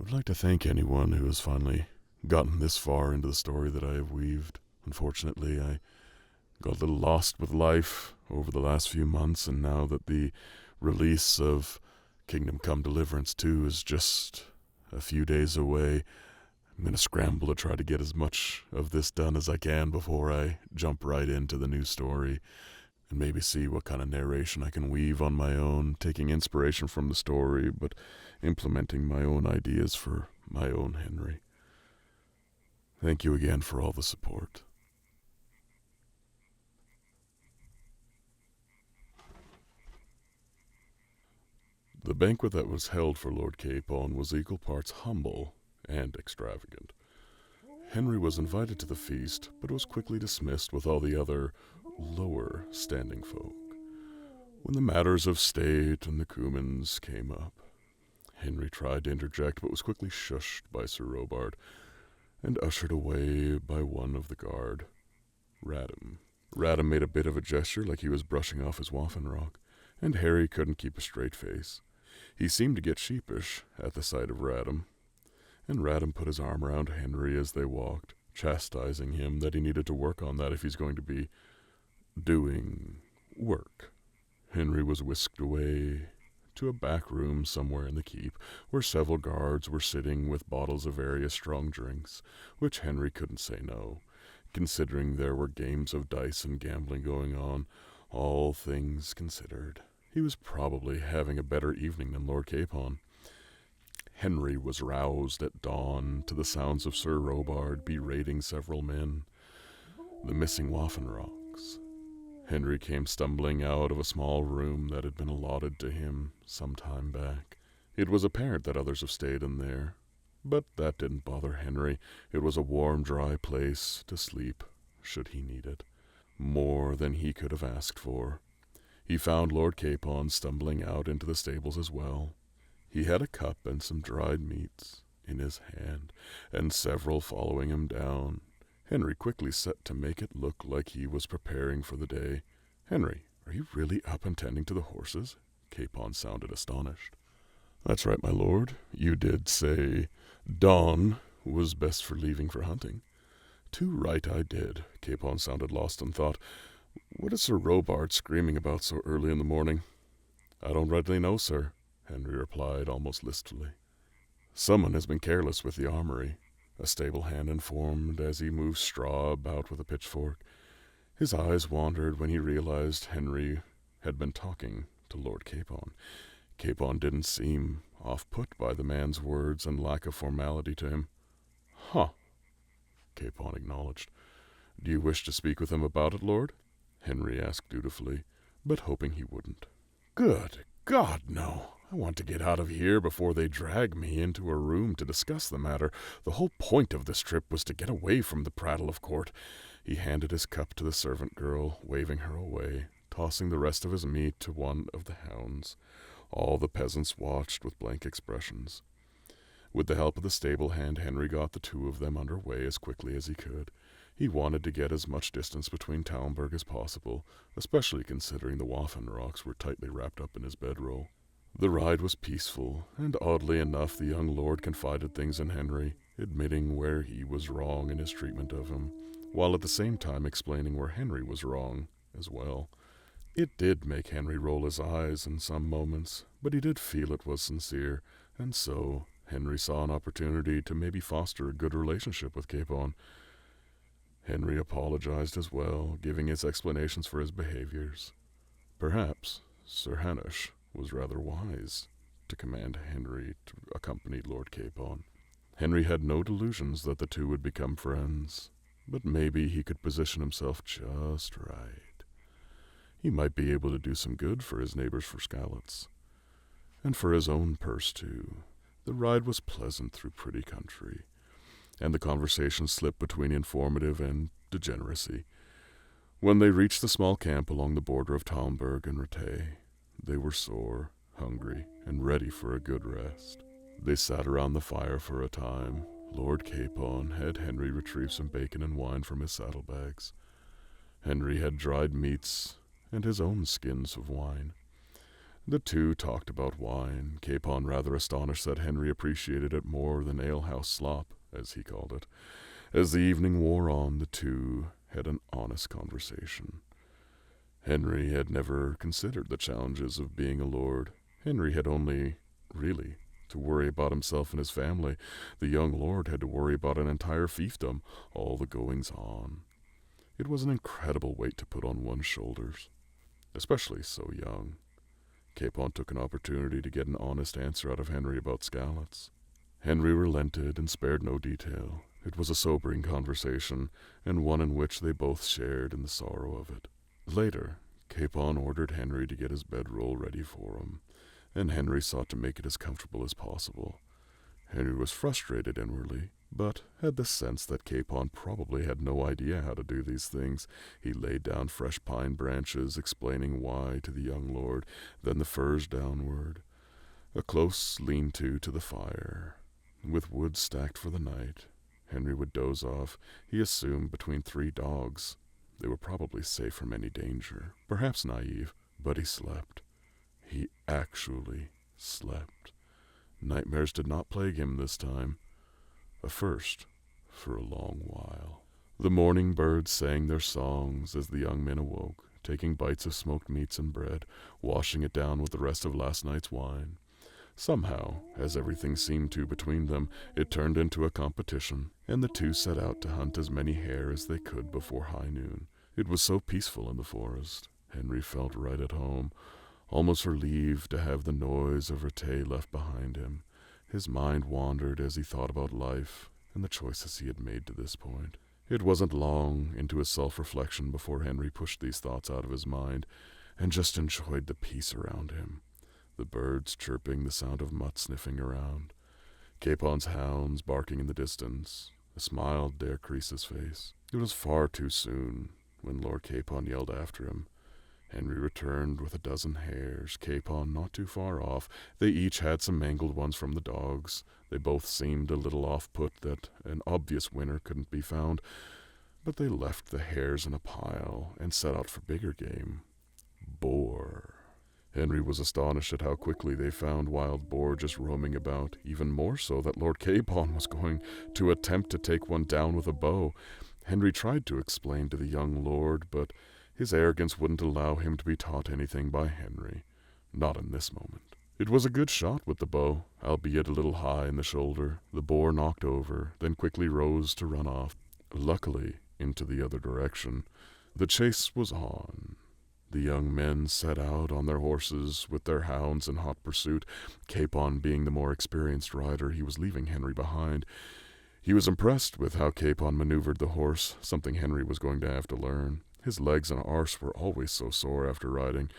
would like to thank anyone who has finally gotten this far into the story that I have weaved. Unfortunately, I got a little lost with life over the last few months, and now that the release of Kingdom Come Deliverance 2 is just a few days away, I'm going to scramble to try to get as much of this done as I can before I jump right into the new story, and maybe see what kind of narration I can weave on my own, taking inspiration from the story, but implementing my own ideas for my own Henry. Thank you again for all the support. The banquet that was held for Lord Capon was equal parts humble and extravagant. Henry was invited to the feast, but was quickly dismissed with all the other, lower-standing folk. When the matters of state and the Cumins came up, Henry tried to interject, but was quickly shushed by Sir Robard and ushered away by one of the guard, Radham. Radham made a bit of a gesture like he was brushing off his Waffenrock, and Harry couldn't keep a straight face. He seemed to get sheepish at the sight of Radham, and Radham put his arm around Henry as they walked, chastising him that he needed to work on that if he's going to be doing work. Henry was whisked away to a back room somewhere in the keep, where several guards were sitting with bottles of various strong drinks, which Henry couldn't say no, considering there were games of dice and gambling going on. All things considered, he was probably having a better evening than Lord Capon. Henry was roused at dawn to the sounds of Sir Robard berating several men. The missing Waffenrocks. Henry came stumbling out of a small room that had been allotted to him some time back. It was apparent that others have stayed in there, but that didn't bother Henry. It was a warm, dry place to sleep, should he need it. More than he could have asked for. He found Lord Capon stumbling out into the stables as well. He had a cup and some dried meats in his hand, and several following him down. Henry quickly set to make it look like he was preparing for the day. "Henry, are you really up and tending to the horses?" Capon sounded astonished. "That's right, my lord. You did say dawn was best for leaving for hunting." "Too right I did." Capon sounded lost in thought. "What is Sir Robard screaming about so early in the morning?" "I don't rightly know, sir," Henry replied almost listfully. "Someone has been careless with the armory," a stable hand informed as he moved straw about with a pitchfork. His eyes wandered when he realized Henry had been talking to Lord Capon. Capon didn't seem off-put by the man's words and lack of formality to him. "Huh," Capon acknowledged. "Do you wish to speak with him about it, Lord?" Henry asked dutifully, but hoping he wouldn't. "Good God, no. I want to get out of here before they drag me into a room to discuss the matter. The whole point of this trip was to get away from the prattle of court." He handed his cup to the servant girl, waving her away, tossing the rest of his meat to one of the hounds. All the peasants watched with blank expressions. With the help of the stable hand, Henry got the two of them under way as quickly as he could. He wanted to get as much distance between Talmberg as possible, especially considering the Waffenrocks were tightly wrapped up in his bedroll. The ride was peaceful, and oddly enough the young lord confided things in Henry, admitting where he was wrong in his treatment of him, while at the same time explaining where Henry was wrong as well. It did make Henry roll his eyes in some moments, but he did feel it was sincere, and so Henry saw an opportunity to maybe foster a good relationship with Capon. Henry apologized as well, giving his explanations for his behaviors. Perhaps Sir Hanush was rather wise to command Henry to accompany Lord Capon. Henry had no delusions that the two would become friends, but maybe he could position himself just right. He might be able to do some good for his neighbors for Skalitz, and for his own purse too. The ride was pleasant through pretty country, and the conversation slipped between informative and degeneracy. When they reached the small camp along the border of Talmberg and Rattay, they were sore, hungry, and ready for a good rest. They sat around the fire for a time. Lord Capon had Henry retrieve some bacon and wine from his saddlebags. Henry had dried meats and his own skins of wine. The two talked about wine, Capon rather astonished that Henry appreciated it more than alehouse slop, as he called it. As the evening wore on, the two had an honest conversation. Henry had never considered the challenges of being a lord. Henry had only, really, to worry about himself and his family. The young lord had to worry about an entire fiefdom, all the goings-on. It was an incredible weight to put on one's shoulders, especially so young. Capon took an opportunity to get an honest answer out of Henry about Scallots. Henry relented and spared no detail. It was a sobering conversation, and one in which they both shared in the sorrow of it. Later, Capon ordered Henry to get his bedroll ready for him, and Henry sought to make it as comfortable as possible. Henry was frustrated inwardly, but had the sense that Capon probably had no idea how to do these things. He laid down fresh pine branches, explaining why to the young lord, then the furs downward, a close lean-to to the fire, with wood stacked for the night. Henry would doze off. He assumed between 3 dogs. They were probably safe from any danger, perhaps naive, but he slept. He actually slept. Nightmares did not plague him this time, a first for a long while. The morning birds sang their songs as the young men awoke, taking bites of smoked meats and bread, washing it down with the rest of last night's wine. Somehow, as everything seemed to between them, it turned into a competition, and the two set out to hunt as many hare as they could before high noon. It was so peaceful in the forest. Henry felt right at home, almost relieved to have the noise of Rete left behind him. His mind wandered as he thought about life and the choices he had made to this point. It wasn't long into his self-reflection before Henry pushed these thoughts out of his mind and just enjoyed the peace around him. The birds chirping, the sound of Mutt sniffing around, Capon's hounds barking in the distance. A smile dare crease his face. It was far too soon when Lord Capon yelled after him. Henry returned with a dozen hares, Capon not too far off. They each had some mangled ones from the dogs. They both seemed a little off-put that an obvious winner couldn't be found, but they left the hares in a pile and set out for bigger game. Boar. Henry was astonished at how quickly they found wild boar just roaming about, even more so that Lord Capon was going to attempt to take one down with a bow. Henry tried to explain to the young lord, but his arrogance wouldn't allow him to be taught anything by Henry. Not in this moment. It was a good shot with the bow, albeit a little high in the shoulder. The boar knocked over, then quickly rose to run off, luckily into the other direction. The chase was on. The young men set out on their horses with their hounds in hot pursuit. Capon being the more experienced rider, he was leaving Henry behind. He was impressed with how Capon maneuvered the horse, something Henry was going to have to learn. His legs and arse were always so sore after riding,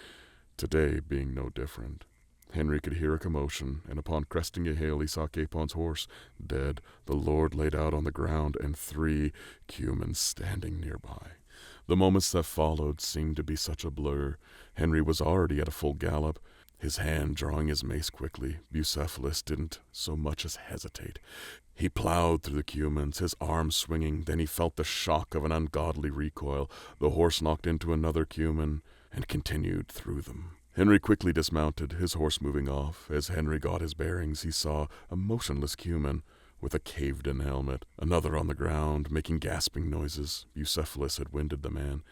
today being no different. Henry could hear a commotion, and upon cresting a hill he saw Capon's horse, dead, the lord laid out on the ground, and 3 cumins standing nearby. The moments that followed seemed to be such a blur. Henry was already at a full gallop, his hand drawing his mace quickly. Bucephalus didn't so much as hesitate. He plowed through the cumins, his arms swinging. Then he felt the shock of an ungodly recoil. The horse knocked into another cumin and continued through them. Henry quickly dismounted, his horse moving off. As Henry got his bearings, he saw a motionless cumin with a caved-in helmet, another on the ground, making gasping noises. Bucephalus had winded the man,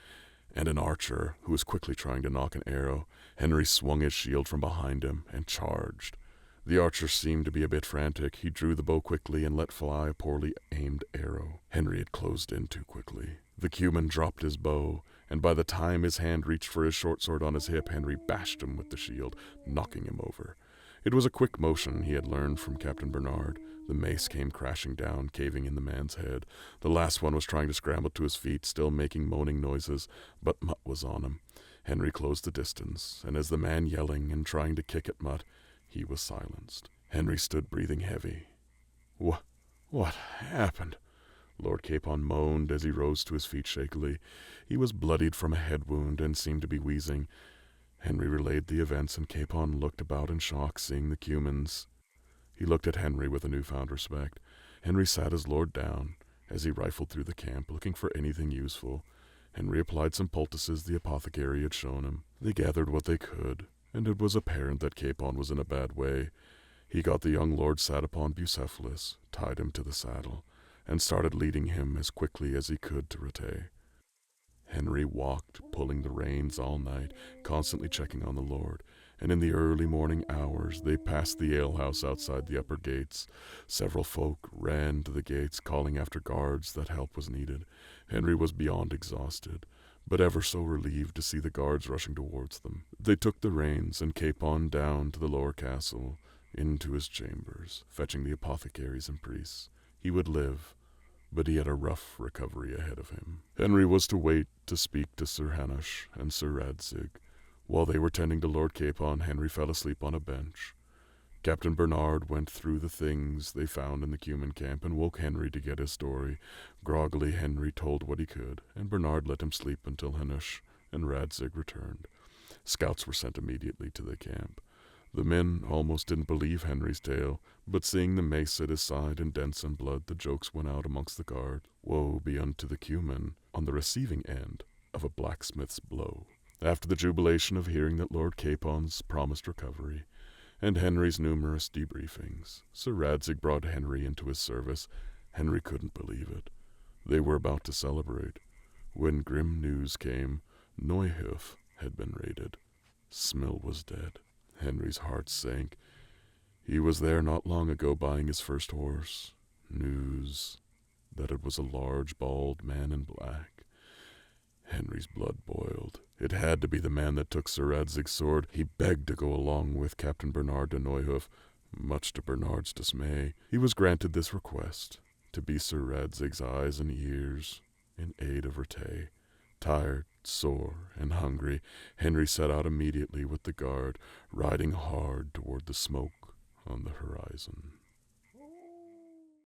and an archer who was quickly trying to knock an arrow. Henry swung his shield from behind him and charged. The archer seemed to be a bit frantic. He drew the bow quickly and let fly a poorly aimed arrow. Henry had closed in too quickly. The cumin dropped his bow, and by the time his hand reached for his short sword on his hip, Henry bashed him with the shield, knocking him over. It was a quick motion he had learned from Captain Bernard. The mace came crashing down, caving in the man's head. The last one was trying to scramble to his feet, still making moaning noises, but Mutt was on him. Henry closed the distance, and as the man yelling and trying to kick at Mutt, he was silenced. Henry stood breathing heavy. What happened? Lord Capon moaned as he rose to his feet shakily. He was bloodied from a head wound and seemed to be wheezing. Henry relayed the events, and Capon looked about in shock, seeing the cumins. He looked at Henry with a newfound respect. Henry sat his lord down as he rifled through the camp, looking for anything useful. Henry applied some poultices the apothecary had shown him. They gathered what they could, and it was apparent that Capon was in a bad way. He got the young lord sat upon Bucephalus, tied him to the saddle, and started leading him as quickly as he could to Rattay. Henry walked, pulling the reins all night, constantly checking on the lord, and in the early morning hours they passed the alehouse outside the upper gates. Several folk ran to the gates, calling after guards that help was needed. Henry was beyond exhausted, but ever so relieved to see the guards rushing towards them. They took the reins and Capon down to the lower castle, into his chambers, fetching the apothecaries and priests. He would live, but he had a rough recovery ahead of him. Henry was to wait to speak to Sir Hanush and Sir Radzig. While they were tending to Lord Capon, Henry fell asleep on a bench. Captain Bernard went through the things they found in the Cuman camp and woke Henry to get his story. Groggily, Henry told what he could, and Bernard let him sleep until Hanush and Radzig returned. Scouts were sent immediately to the camp. The men almost didn't believe Henry's tale, but seeing the mace at his side indents in blood, the jokes went out amongst the guard. Woe be unto the Cuman on the receiving end of a blacksmith's blow. After the jubilation of hearing that Lord Capon's promised recovery, and Henry's numerous debriefings, Sir Radzig brought Henry into his service. Henry couldn't believe it. They were about to celebrate, when grim news came. Neuhof had been raided. Smill was dead. Henry's heart sank. He was there not long ago buying his first horse. News that it was a large, bald man in black. Henry's blood boiled. It had to be the man that took Sir Radzig's sword. He begged to go along with Captain Bernard de Neuhof. Much to Bernard's dismay, he was granted this request, to be Sir Radzig's eyes and ears in aid of Rattay. Tired, sore, and hungry, Henry set out immediately with the guard, riding hard toward the smoke on the horizon.